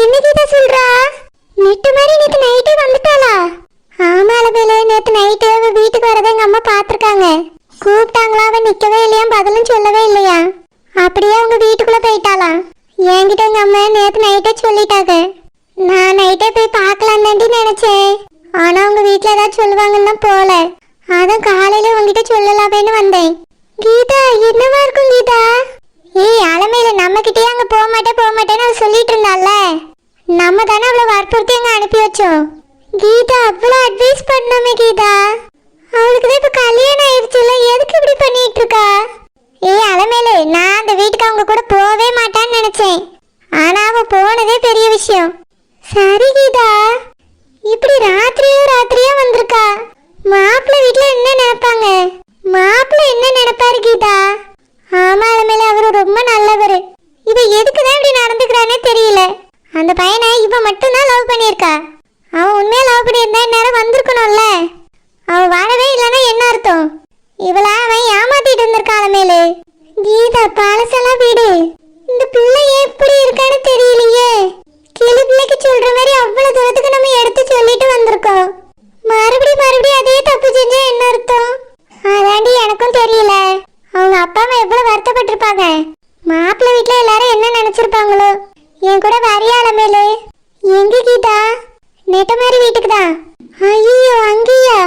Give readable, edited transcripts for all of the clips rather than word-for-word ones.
என்ன கீதா சொல்றா? நெட்டு மாதிரி நேத்து நைட்டே வந்துட்டாளா? ஆமால மேலே நேத்து நைட்டு அவ வீட்டுக்கு வரதை எங்க அம்மா பாத்திருக்காங்க. கூப்பிட்டாங்களா, அவ நிக்கவே இல்லையா, பதிலும் சொல்லவே இல்லையா. அப்படியே அவங்க வீட்டுக்குள்ள போயிட்டாளா. என்கிட்ட எங்க அம்மா நேத்து நைட்டே சொல்லிட்டாங்க. நான் நைட்டே போய் பார்க்கலாம் தாண்டி நினைச்சேன். ஆனா அவங்க வீட்டுல ஏதாவது சொல்லுவாங்கன்னா போல. அதான் காலையில உங்ககிட்ட சொல்லலாமேன்னு வந்தேன். கீதா என்னவா இருக்கும் கீதா? ஏய் அலமையில நம்ம கிட்டே அங்க போக மாட்டேன்னு அவ சொல்லிட்டு இருந்தால. நம்ம தானே அவளை வற்புறுத்தி அங்க அனுப்பி வச்சோம். கீதா அவ்வளோ அட்வைஸ் பண்ணோமே கீதா. அவளுக்கு தான் இப்ப கல்யாணம் ஆயிடுச்சுல, எதுக்கு இப்படி பண்ணிட்டு இருக்கா? ஏய் அலமையில நான் அந்த வீட்டுக்கு அவங்க கூட போவே மாட்டான்னு நினைச்சேன். ஆனா அவ போனதே பெரிய விஷயம். சரி கீதா, இப்படி ராத்திரியா வந்திருக்கா. மாப்பிள்ளை வீட்டுல என்ன நினைப்பாங்க? மாப்பிள்ளை என்ன நினைப்பாரு கீதா? ஆமா மேல அவரு ரொம்ப நல்லவரு. இவ எதுக்குதான் இப்படி நடந்துக்கிறானே தெரியல. அந்த பையனை இவ மட்டும்தான் லவ் பண்ணியிருக்கா. அவன் உண்மையா லவ் பண்ணியிருந்தா நேரம் வந்திருக்கணும்ல. அவ வாழவே இல்லைன்னா என்ன அர்த்தம்? இவளா அவன் ஏமாத்திட்டு இருந்திருக்கான் மேலே. கீதா பழசெல்லாம் வீடு. இந்த பிள்ளை எப்படி இருக்கான்னு தெரியலையே. கிளி பிள்ளைக்கு சொல்ற மாதிரி அவ்வளவு தூரத்துக்கு நம்ம எடுத்து சொல்லிட்டு வந்திருக்கோம். மறுபடியும் அதே தப்பு செஞ்சா என்ன அர்த்தம்? அதாண்டி எனக்கும் தெரியல. அவங்க அப்பா அம்மா எவ்வளவு வருத்தப்பட்டிருப்பாங்க. மாப்பிள்ளை வீட்டுல எல்லாரும் என்ன நினைச்சிருப்பாங்களோ. என் கூட வரியால மேலே. எங்க கீதா? நெட்ட மாதிரி வீட்டுக்கு தான். ஐயோ அங்கேயா?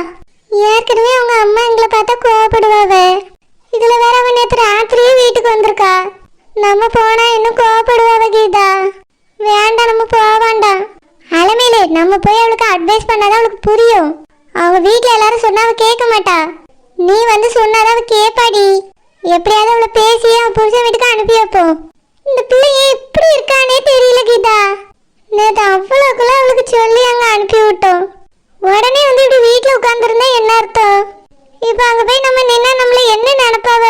ஏற்கனவே அவங்க அம்மா எங்களை பார்த்தா கோவப்படுவாவ. இதுல வேற அவன் நேற்று ராத்திரியே வீட்டுக்கு வந்திருக்கா. நம்ம போனா இன்னும் கோவப்படுவாவ கீதா. வேண்டாம், நம்ம போவாண்டாம். அலமேலே நம்ம போய் அவளுக்கு அட்வைஸ் பண்ணாதான் அவளுக்கு புரியும். அவங்க வீட்டுல எல்லாரும் சொன்னா அவ கேட்க மாட்டா. நீ வந்து சொன்னாதான் அவ கேப்பாடி. எப்படியாவது அவளை பேசி அவன் புருஷன் வீட்டுக்கு அனுப்பி வைப்போம். இந்த பிள்ளை எப்படி இருக்கானே தெரியல கீதா. நேற்று அவ்வளோக்குள்ள அவளுக்கு சொல்லி அங்க அனுப்பி விட்டோம். உடனே வந்து இப்படி வீட்டுல உட்காந்துருந்தா என்ன அர்த்தம்? இப்ப அங்க போய் நம்ம நின்னா நம்மள என்ன நினைப்பாவ?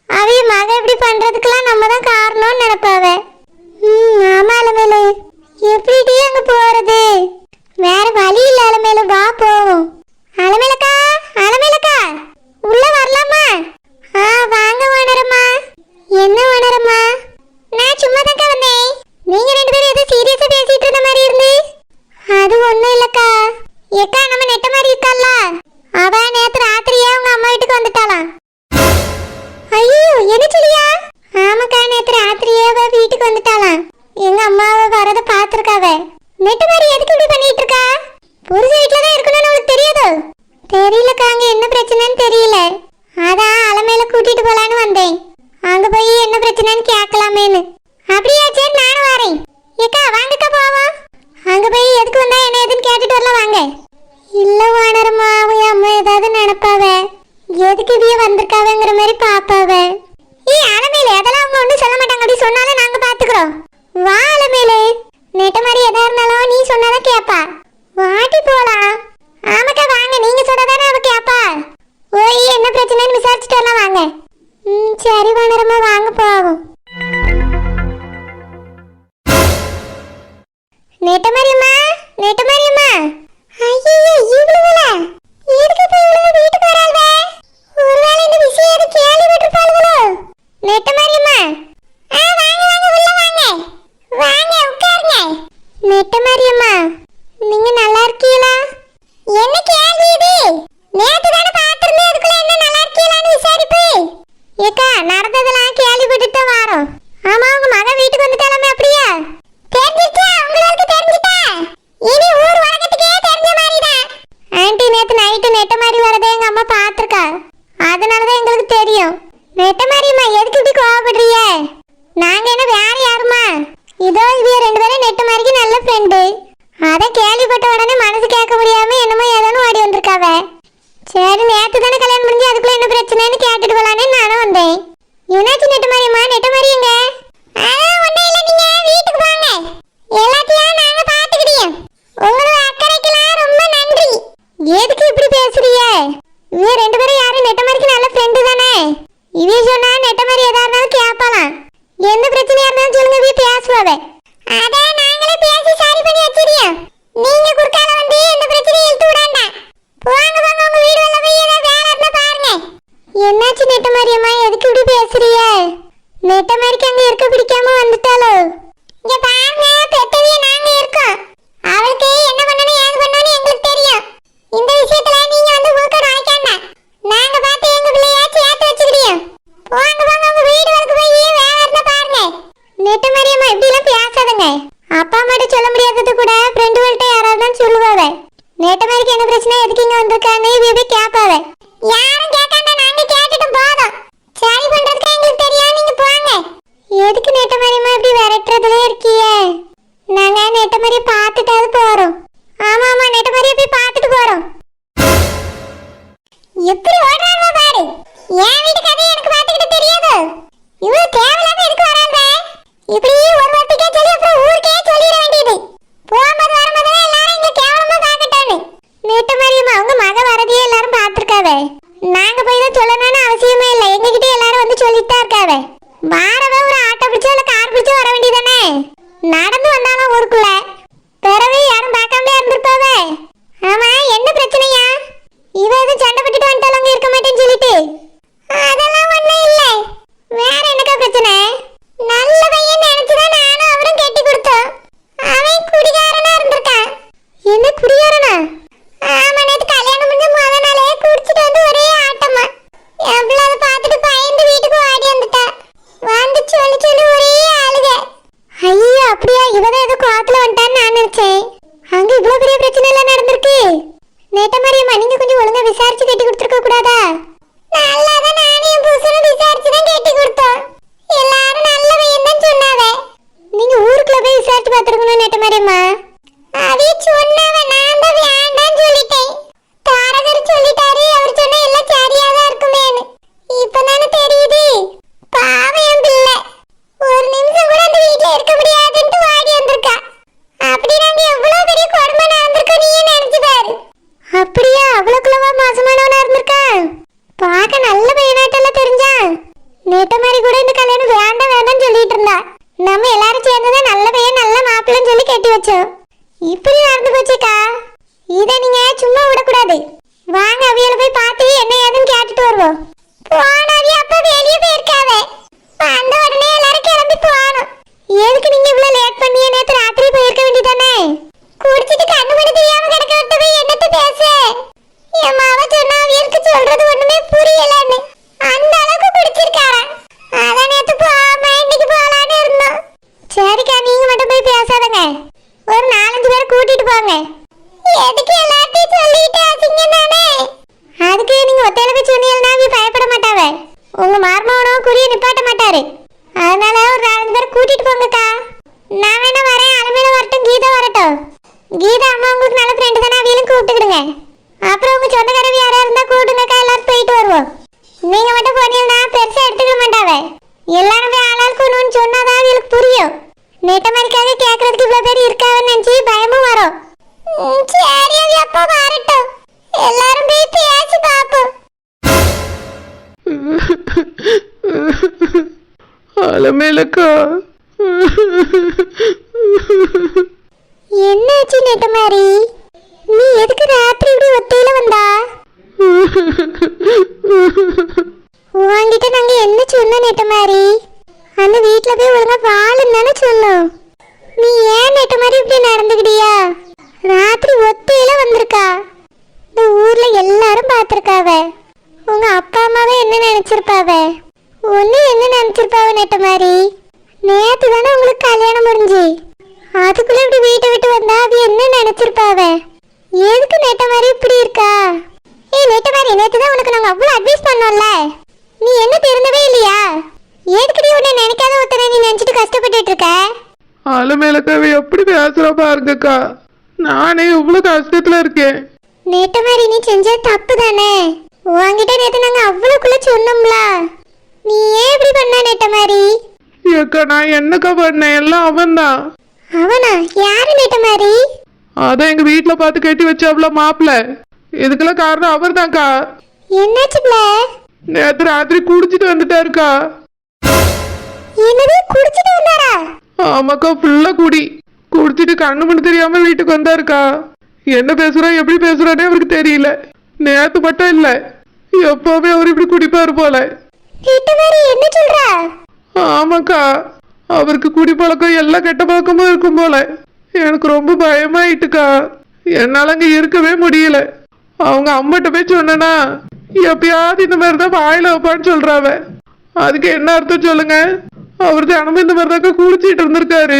அவைய மக இப்படி பண்றதுக்கெல்லாம் நம்ம தான் காரணம்னு நினைப்பாவ. ஆமா அலமேலு, எப்படி அங்க போறது? வேற வழி இல்ல அலமேலு, வா போவோம். அலமேலக்கா, அலமேலக்கா உள்ள வரலாமா? வாங்க ஓனரம்மா. என்ன ஓனரம்மா? நான் சும்மா தான் வந்தேன். நீங்க ரெண்டு பேரும் ஏதோ சீரியஸா பேசிட்டு இருந்த மாதிரி இருந்து. அது ஒண்ணும் இல்லக்கா. ஏக்கா நம்ம நெட்ட மாதிரி இருக்கல்ல, அவ நேத்து ராத்திரியே அவங்க அம்மா வீட்டுக்கு வந்துட்டாளாம். ஐயோ என்ன சொல்லியா? ஆமாக்கா, நேத்து ராத்திரியே அவ வீட்டுக்கு வந்துட்டாளாம். எங்க அம்மாவை வரத பாத்துருக்காவ. நெட்ட மாதிரி எதுக்கு இப்படி பண்ணிட்டு இருக்கா? புருஷ வீட்டுல தான் இருக்கணும்னு அவளுக்கு தெரியாதோ? தெரியலக்கா, அங்க என்ன பிரச்சனைன்னு தெரியல. அதான் அலமேல கூட்டிட்டு போலான்னு வந்தேன். அங்க போய் என்ன பிரச்சனைன்னு கேட்கலாமேன்னு. அப்படியா? சரி நானும் வரேன். ஏக்கா வாங்கக்கா போவோம். அங்க போய் எதுக்கு வந்தா என்ன ஏதுன்னு கேட்டுட்டு வரலாம் வாங்க. இல்ல ஓனரம்மா, அவன் அம்மா ஏதாவது நினைப்பாவ. எதுக்கு இதைய வந்திருக்காவங்கிற மாதிரி பாப்பாவ. அலமேலு அதெல்லாம் அவங்க ஒன்றும் சொல்ல மாட்டாங்க. அப்படி சொன்னாலும் நாங்க பாத்துக்கிறோம். வா அலமேலு, நெட்ட மாதிரி எதா இருந்தாலும் நீ சொன்னாதான் கேப்பா. வாட்டி போலாம். ஆமாக்கா வாங்க, நீங்க சொன்னதானே அவ கேப்பா. ஓய் என்ன பிரச்சனைன்னு விசாரிச்சுட்டு வரலாம் வாங்க. சரி ஓனரம்மா வாங்க போவோம். நெட்ட மாதிரிம்மா, நெட்ட மாதிரிம்மா. ஐயோ இவ்வளவுல எதுக்கு இப்ப இவ்வளவு வீட்டுக்கு வராள்வே? ஒருவேளை இந்த விஷயம் எது கேள்விப்பட்டிருப்பாளுகளோ? நெட்ட மாதிரிம்மா. வாங்க வாங்க உள்ள வாங்க. வாங்க உட்காருங்க. நெட்ட மாதிரிம்மா, நீங்க நல்லா இருக்கீங்களா? என்ன கேள்வி இது? நேத்து தானே பாத்திருந்தேன், அதுக்குள்ள என்ன நல்லா இருக்கீங்களான்னு விசாரிப்பு. ஏக்கா நடந்ததெல்லாம் கேள்விப்பட்டுட்டு தான் வரோம். ஆமா உங்க மகன் வீட்டுக்கு வந்துட்டாலாமே, அப்படியா? தெரிஞ்சிட்டா? உங்களுக்கு தெரிஞ்சிட்டா? இனி ஊர் உலகத்துக்கே தெரிஞ்ச மாதிரிதான். ஆண்டி நேத்து நைட்டு நெட்ட மாதிரி வரதை எங்க அம்மா பாத்திருக்கா. அதனாலதான் எங்களுக்கு தெரியும். நெட்ட மாதிரிம்மா எதுக்கு இப்படி கோவப்படுறீங்க? நாங்க என்ன வேற யாருமா? இதோ இவ ரெண்டு பேரும் நெட்ட மாதிரிக்கு நல்ல ஃப்ரெண்டு. அதை கேள்விப்பட்ட உடனே மனசு கேட்க முடியாம என்னமோ ஏதோன்னு ஓடி வந்திருக்காவ. சரி நேத்து தானே கல்யாணம் முடிஞ்சு அதுக்குள்ள என்ன பிரச்சனைன்னு கேட்டுட்டு போலான்னு நானும் வந்தேன். என்னாச்சு நெட்ட மாதிரிம்மா? நெட்ட மாதிரி எங்க? ஒன்னும் இல்லை, நீங்க வீட்டுக்கு வாங்க. எல்லாத்தையும் நாங்க பாத்துக்கிட்டோம். உங்களோட அக்கறைக்கெல்லாம் ரொம்ப நன்றி. எதுக்கு இப்படி பேசுறீங்க? இவ ரெண்டு பேரும் யாரும் நெட்ட மாதிரிக்கு நல்ல ஃப்ரெண்டு தானே. இவ சொன்னா நெட்ட மாதிரி எதா இருந்தாலும் கேட்பாலாம். எந்த பிரச்சனையா இருந்தாலும் சொல்லுங்க, இவ பேசுவாவ. அதான் நாங்களே பேசி சரி பண்ணி வச்சிருக்கோம். நீங்க குறுக்கால வந்து எந்த பிரச்சனையும் இழுத்து விடாண்டா. போங்க போங்க, உங்க வீடு உள்ள போய் ஏதாவது வேலை இருந்தா பாருங்க. என்னாச்சு நெட்ட மாதிரியம்மா, எதுக்கு இப்படி பேசுறீங்க? நெட்ட மாதிரிக்கு அங்க இருக்க விசாரிச்சு கட்டி கொடுத்துருக்க கூடாதா? நல்லாதான் நானே என் புருஷனும் விசாரிச்சு தான் கட்டி கொடுத்தோம். எல்லாரும் நல்ல பையன் தான் சொன்னாவ. நீங்க ஊருக்குள்ள போய் விசாரிச்சு பார்த்துருக்கணும் நெட்ட மாதிரிம்மா. அதே சொன்னவ நான் தான் வேண்டான்னு சொல்லிட்டேன். தாரகர் சொல்லிட்டாரு, அவர் சொன்ன எல்லாம் சரியா தான் இருக்குமேன்னு. இப்பதானே தெரியுது. பாவம் என் பிள்ளை ஒரு நிமிஷம் கூட அந்த வீட்டுல இருக்க முடியாதுன்ட்டு வாடி வந்திருக்கா. அப்படி நாங்க எவ்வளவு பெரிய கொடுமை நடந்திருக்கோம் நீயே நினைச்சு பாரு. அப்படியா? அவ்வளவுக்குள்ளவா மாசமானவனா இருந்திருக்கா? பார்க்க நல்ல பையனாட்டெல்லாம் தெரிஞ்சா. நேத்த மாதிரி கூட இந்த கல்யாணம் வேண்டாம் வேண்டாம்னு சொல்லிட்டு இருந்தா. நம்ம எல்லாரும் சேர்ந்துதான் நல்ல பையன் நல்ல மாப்பிள்ளைன்னு சொல்லி கட்டி வச்சோம். இப்படி நடந்து போச்சுக்கா. இதை நீங்க சும்மா விடக்கூடாது. வாங்க அவியல போய் பார்த்து என்ன ஏதுன்னு கேட்டுட்டு வருவோம். போனாவி அப்ப வெளியே போயிருக்காவ. அந்த உடனே எல்லாரும் கிளம்பி போகணும். எதுக்கு நீங்க இவ்வளவு லேட் பண்ணியே? நேத்து ராத்திரி போயிருக்க வேண்டியதானே? குடிச்சிட்டு கண்ணு மணி தெரியாம கிடக்க விட்டு போய் என்னத்த பேச? என் மாவ சொன்னா அவியலுக்கு சொல்றது ஒண்ணுமே புரியலன்னு. அந்த அளவுக்கு குடிச்சிருக்காரா. அதான் நேத்து போகாம இன்னைக்கு போகலான்னு இருந்தோம். சரிக்கா, நீங்க மட்டும் போய் பேசாதங்க. ஒரு 4-5 பேரை கூட்டிட்டு போங்க. எதுக்கு எல்லாத்தையும் சொல்லிட்டு அசிங்கம் தானே? அதுக்கு நீங்க ஒத்தையில போய் சொன்னீங்கன்னா அவி பயப்பட மாட்டாவ. உங்க மார்மவனும் குறிய நிப்பாட்ட மாட்டாரு. அதனால ஒரு 4-5 பேரை கூட்டிட்டு போங்கக்கா. நான் வேணா வரேன். அலமேல வரட்டும், கீதா வரட்டும். கீதா அம்மா உங்களுக்கு நல்ல ஃப்ரெண்டு தானே, அவியலும் கூப்பிட்டுக்கிடுங்க. அப்புறம் உங்க சொந்தக்காரவி யாரா இருந்தா கூப்பிடுங்கக்கா, எல்லாரும் போயிட்டு வருவோம். நீங்க மட்டும் போனீங்கன்னா பெருசா எடுத்துக்க மாட்டாவ. எல்லாரும் போய் ஆளாளுக்கு ஒண்ணுன்னு சொன்னாதான் அவியலுக்கு புரியும். நெட்ட மாதிரிக்காக கேட்கறதுக்கு இவ்வளவு பேர் இருக்காவன்னு நினைச்சு பயமும் வரும். சரி, அவி அப்பா வரட்டும். எல்லாரும் போய் பேசி பாப்போம். அலமேலக்கா, என்னாச்சு நெட்ட மாதிரி? நீ எதுக்கு ராத்திரி இப்படி ஒத்தையில வந்தா? வாங்கிட்டு நாங்க என்ன சொன்னோம் நெட்ட மாதிரி? அந்த வீட்டுல போய் ஒழுங்கா வாழுன்னு தானே சொன்னோம். நீ ஏன் நெட்ட மாதிரி இப்படி நடந்துக்கிட்டியா? ராத்திரி ஒத்தையில வந்திருக்கா. இந்த ஊர்ல எல்லாரும் பார்த்திருக்காவ. உங்க அப்பா அம்மாவே என்ன நினைச்சிருப்பாவ? ஒண்ணு என்ன நினைச்சிருப்பாவ நெட்ட மாதிரி? நேத்து தானே உங்களுக்கு கல்யாணம் முடிஞ்சு. அதுக்குள்ள இப்படி வீட்டை விட்டு வந்தா அது என்ன நினைச்சிருப்பாவ? எதுக்கு நெட்ட மாதிரி இப்படி இருக்கா? நெட்ட மாதிரி, நேத்து தான் உனக்கு நாங்க அவ்வளவு அட்வைஸ் பண்ணோம்ல. நீ என்ன திருந்தவே இல்லையா? எதுக்கு நீ உன்னை நினைக்காத ஒருத்தனை நீ நினைச்சிட்டு கஷ்டப்பட்டுட்டு இருக்க? அலமேலக்காவை எப்படி பேசுற பாருங்கக்கா. நானே இவ்வளவு கஷ்டத்துல இருக்கேன். நெட்ட மாதிரி நீ செஞ்சது தப்பு தானே. உன்கிட்ட நேத்து நாங்க அவ்வளவுக்குள்ள சொன்னோம்ல. நீ ஏன் இப்படி பண்ண நெட்ட மாதிரி? ஏக்கா, நான் என்னக்கா பண்ணேன்? எல்லாம் அவன்தான். அவனா? யாரு நெட்ட மாதிரி? அதான் எங்க வீட்டுல பார்த்து கட்டி வச்சாப்ல மாப்பிள்ள. இதுக்கெல்லாம் காரணம் அவர் தான்க்கா. என்னாச்சுப்ல? நேத்து ராத்திரி குடிச்சிட்டு வந்துட்டாருக்கா. என்னது, குடிச்சிட்டு வந்தாரா? ஆமாக்கா, ஃபுல்லா குடிச்சிட்டு கண்ணு மணி தெரியாம வீட்டுக்கு வந்தாருக்கா. என்ன பேசுறா எப்படி பேசுறானே அவருக்கு தெரியல. நேத்து மட்டும் இல்ல, எப்பவுமே அவர் இப்படி குடிப்பாரு போல. என்ன சொல்றா? ஆமாக்கா, அவருக்கு குடி பழக்கம் எல்லா கெட்ட பழக்கமும் இருக்கும் போல. எனக்கு ரொம்ப பயமாயிட்டுக்கா. என்னால அங்க இருக்கவே முடியல. அவங்க அம்மாட்ட போய் சொன்னா எப்பயாவது இந்த மாதிரிதான் வாயில வைப்பான்னு சொல்றாவ. அதுக்கு என்ன அர்த்தம் சொல்லுங்க? அவர் தினமும் இந்த மாதிரிதாக்கா குடிச்சிட்டு இருந்திருக்காரு.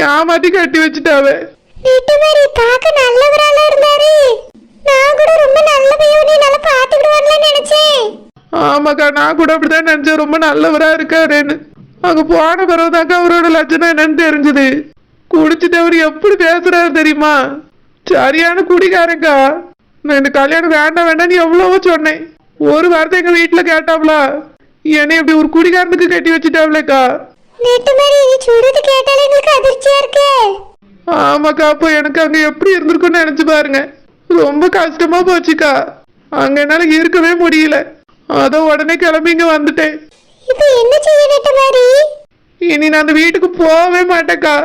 ஏமாத்தி கட்டி வச்சுட்டாவ. ஆமாக்கா, நான் கூட அப்படிதான் நினைச்சேன், ரொம்ப நல்லவரா இருக்காருன்னு. அங்க போன பிறகுதாக்கா அவரோட லட்சணம் என்னன்னு தெரிஞ்சது. குடிச்சிட்டு அவர் எப்படி பேசுறாரு தெரியுமா? சரியான குடிக்காரங்கா. நான் இந்த கல்யாணம் வேண்டாம் வேண்டாம் எவ்வளவோ சொன்னேன். ஒரு வார்த்தை எங்க வீட்டுல கேட்டாவளா? என்னை இப்படி ஒரு குடிகாரனுக்கு கட்டி வச்சுட்டாவளேக்கா. ஆமாக்கா, அப்போ எனக்கு அங்க எப்படி இருந்திருக்குன்னு நினைச்சு பாருங்க. ரொம்ப கஷ்டமா போச்சுக்கா. அங்க என்னால இருக்கவே முடியல. அதான் உடனே கிளம்பி இங்க வந்துட்டேன். இனி நான் அந்த வீட்டுக்கு போகவே மாட்டேக்கா.